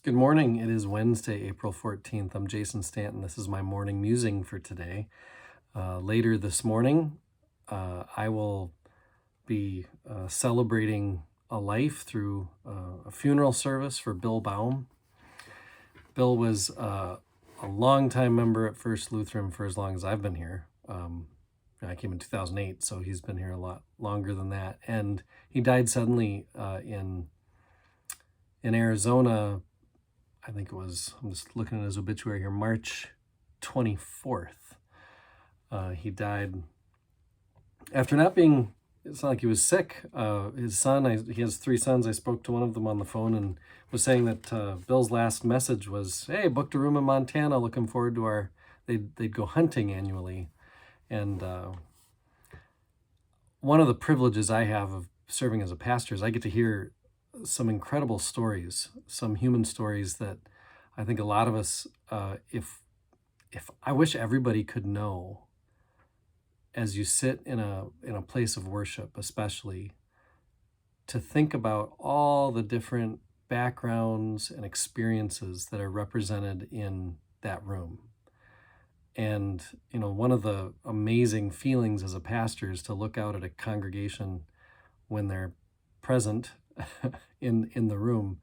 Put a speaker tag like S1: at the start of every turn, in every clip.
S1: Good morning. It is Wednesday, April 14th. I'm Jason Stanton. This is my morning musing for today. Later this morning, I will be celebrating a life through a funeral service for Bill Baum. Bill was a longtime member at First Lutheran for as long as I've been here. I came in 2008, so he's been here a lot longer than that. And he died suddenly in Arizona. I think it was, I'm just looking at his obituary here, March 24th. He died after not being, it's not like he was sick. His son, he has three sons. I spoke to one of them on the phone and was saying that Bill's last message was, hey, booked a room in Montana, looking forward to they'd go hunting annually. And one of the privileges I have of serving as a pastor is I get to hear some incredible stories, some human stories that I think a lot of us, if I wish everybody could know, as you sit in a place of worship, especially, to think about all the different backgrounds and experiences that are represented in that room. And, one of the amazing feelings as a pastor is to look out at a congregation when they're present in the room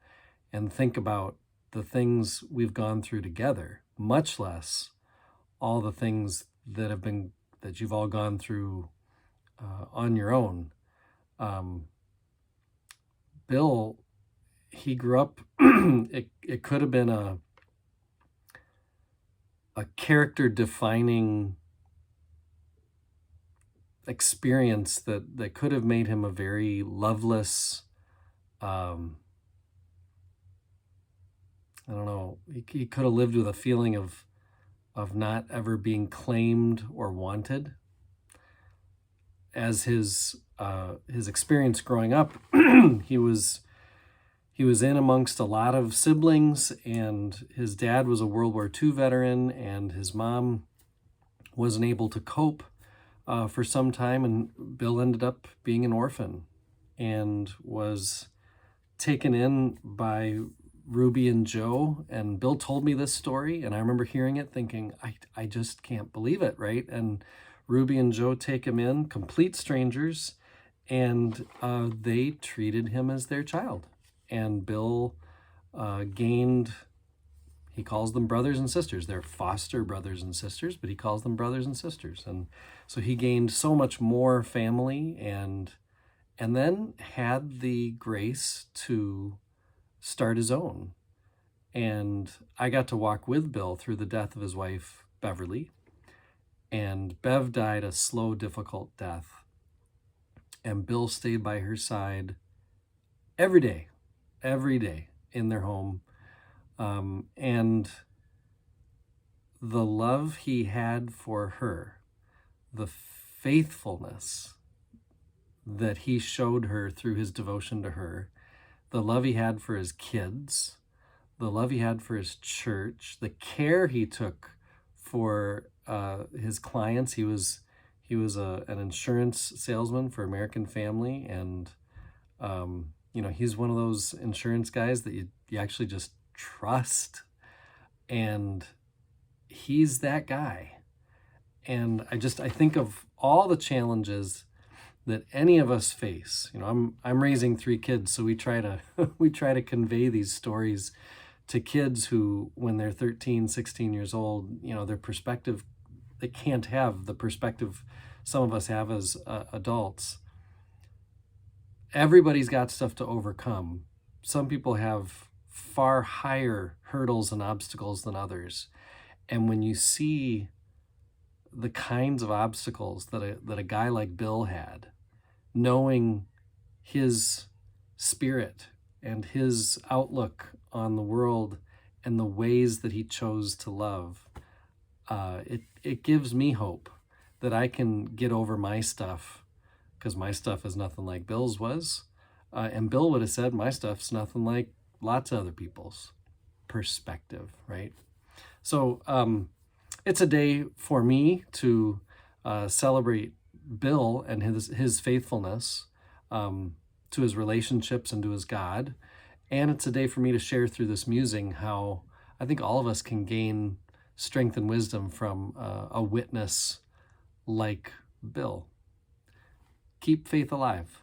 S1: and think about the things we've gone through together, much less all the things that you've all gone through on your own. Bill, he grew up, it could have been a character defining experience that could have made him a very loveless, I don't know, he could have lived with a feeling of not ever being claimed or wanted. As his experience growing up, he was in amongst a lot of siblings, and his dad was a World War II veteran, and his mom wasn't able to cope for some time, and Bill ended up being an orphan and was taken in by Ruby and Joe. And Bill told me this story, and I remember hearing it thinking, I just can't believe it, right? And Ruby and Joe take him in, complete strangers, and they treated him as their child. And Bill gained, he calls them brothers and sisters. They're foster brothers and sisters, but he calls them brothers and sisters. And so he gained so much more family, and then had the grace to start his own. And I got to walk with Bill through the death of his wife, Beverly. And Bev died a slow, difficult death. And Bill stayed by her side every day in their home. And the love he had for her, the faithfulness that he showed her through his devotion to her, the love he had for his kids, the love he had for his church, the care he took for his clients. He was an insurance salesman for American Family, and he's one of those insurance guys that you actually just trust, and he's that guy. And I think of all the challenges that any of us face. I'm raising three kids, so we try to convey these stories to kids who, when they're 13, 16 years old, their perspective, they can't have the perspective some of us have as adults. Everybody's got stuff to overcome. Some people have far higher hurdles and obstacles than others. And when you see the kinds of obstacles that a guy like Bill had, knowing his spirit and his outlook on the world and the ways that he chose to love, it gives me hope that I can get over my stuff, because my stuff is nothing like Bill's was. And Bill would have said, my stuff's nothing like lots of other people's perspective, right? So it's a day for me to celebrate Bill and his faithfulness to his relationships and to his God, And it's a day for me to share through this musing how I think all of us can gain strength and wisdom from a witness like Bill. Keep faith alive.